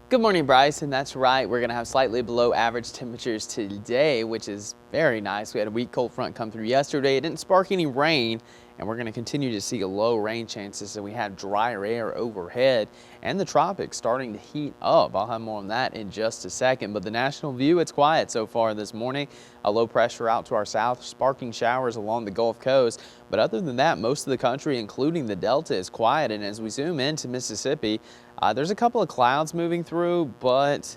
Good morning, Bryce, and that's right. We're going to have slightly below average temperatures today, which is very nice. We had a weak cold front come through yesterday. It didn't spark any rain, and we're going to continue to see low rain chances. And we have drier air overhead and the tropics starting to heat up. I'll have more on that in just a second. But the national view, it's quiet so far this morning. A low pressure out to our south, sparking showers along the Gulf Coast. But other than that, most of the country, including the Delta, is quiet. And as we zoom into Mississippi, there's a couple of clouds moving through, but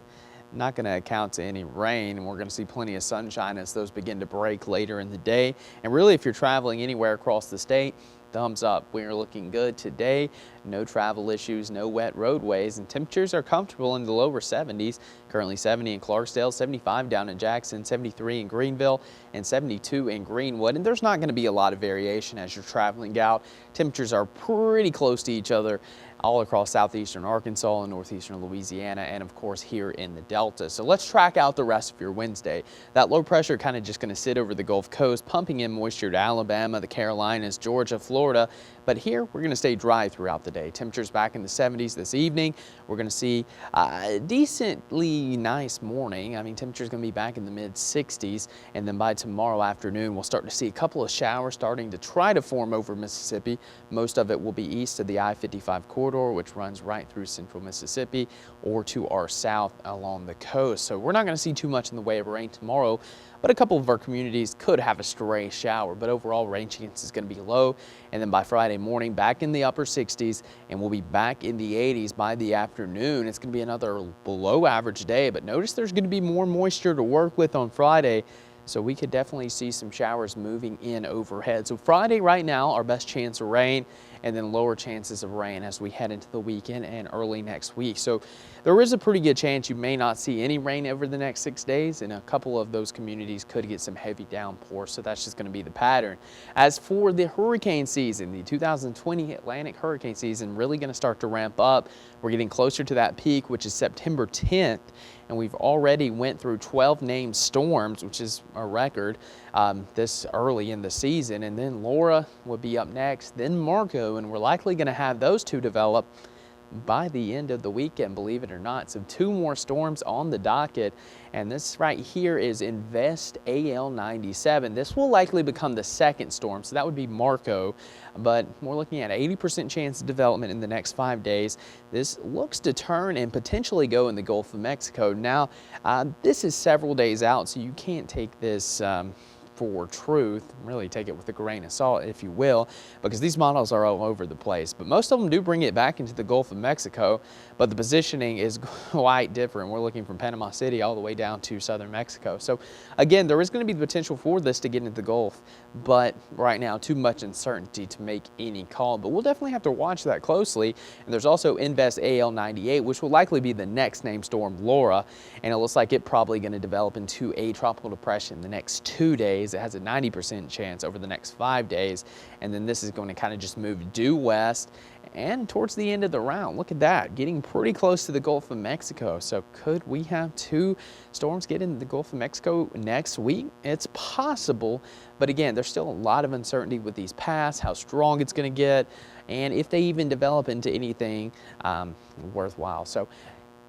not going to account to any rain, and we're going to see plenty of sunshine as those begin to break later in the day. And really, if you're traveling anywhere across the state, thumbs up. We're looking good today. No travel issues, no wet roadways, and temperatures are comfortable in the lower 70s. Currently 70 in Clarksdale, 75 down in Jackson, 73 in Greenville, and 72 in Greenwood. And there's not going to be a lot of variation as you're traveling out. Temperatures are pretty close to each other all across southeastern Arkansas and northeastern Louisiana, and of course here in the Delta. So let's track out the rest of your Wednesday. That low pressure kind of just going to sit over the Gulf Coast, pumping in moisture to Alabama, the Carolinas, Georgia, Florida. But here we're going to stay dry throughout the day. Temperatures back in the 70s this evening. We're going to see a decently nice morning. I mean, temperatures going to be back in the mid 60s, and then by tomorrow afternoon we'll start to see a couple of showers starting to try to form over Mississippi. Most of it will be east of the I-55 corridor, which runs right through central Mississippi, or to our south along the coast. So we're not going to see too much in the way of rain tomorrow, but a couple of our communities could have a stray shower. But overall, rain chance is going to be low, and then by Friday morning back in the upper 60s, and we'll be back in the 80s by the afternoon. It's going to be another below average day, but notice there's going to be more moisture to work with on Friday. So we could definitely see some showers moving in overhead. So Friday right now, our best chance of rain, and then lower chances of rain as we head into the weekend and early next week. So there is a pretty good chance you may not see any rain over the next 6 days, and a couple of those communities could get some heavy downpours. So that's just going to be the pattern. As for the hurricane season, the 2020 Atlantic hurricane season really going to start to ramp up. We're getting closer to that peak, which is September 10th. And we've already went through 12 named storms, which is a record this early in the season. And then Laura will be up next, then Marco, and we're likely going to have those two develop by the end of the weekend, believe it or not. So 2 more storms on the docket, and this right here is Invest AL97. This will likely become the second storm, so that would be Marco, but we're looking at 80% chance of development in the next 5 days. This looks to turn and potentially go in the Gulf of Mexico. Now, this is several days out, so you can't take this for truth, really take it with a grain of salt, if you will, because these models are all over the place. But most of them do bring it back into the Gulf of Mexico, but the positioning is quite different. We're looking from Panama City all the way down to southern Mexico. So again, there is going to be the potential for this to get into the Gulf, but right now too much uncertainty to make any call. But we'll definitely have to watch that closely. And there's also Invest AL98, which will likely be the next named storm, Laura, and it looks like it's probably going to develop into a tropical depression the next 2 days. It has a 90% chance over the next 5 days, and then this is going to kind of just move due west and towards the end of the round. Look at that, getting pretty close to the Gulf of Mexico. So could we have 2 storms get into the Gulf of Mexico next week? It's possible, but again, there's still a lot of uncertainty with these paths, how strong it's going to get, and if they even develop into anything worthwhile. So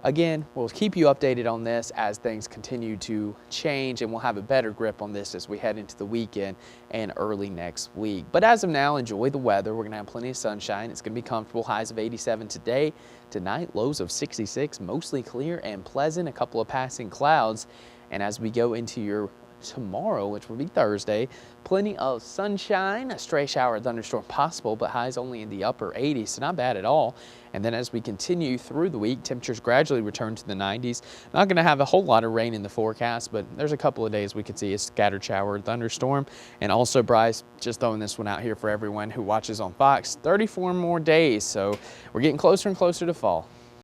again, we'll keep you updated on this as things continue to change, and we'll have a better grip on this as we head into the weekend and early next week. But as of now, enjoy the weather. We're going to have plenty of sunshine. It's going to be comfortable. Highs of 87 today. Tonight, lows of 66, mostly clear and pleasant, a couple of passing clouds. And as we go into your tomorrow, which will be Thursday, plenty of sunshine, a stray shower or thunderstorm possible, but highs only in the upper 80s, so not bad at all. And then as we continue through the week, temperatures gradually return to the 90s. Not going to have a whole lot of rain in the forecast, but there's a couple of days we could see a scattered shower or thunderstorm. And also, Bryce, just throwing this one out here for everyone who watches on Fox, 34 more days, so we're getting closer and closer to fall.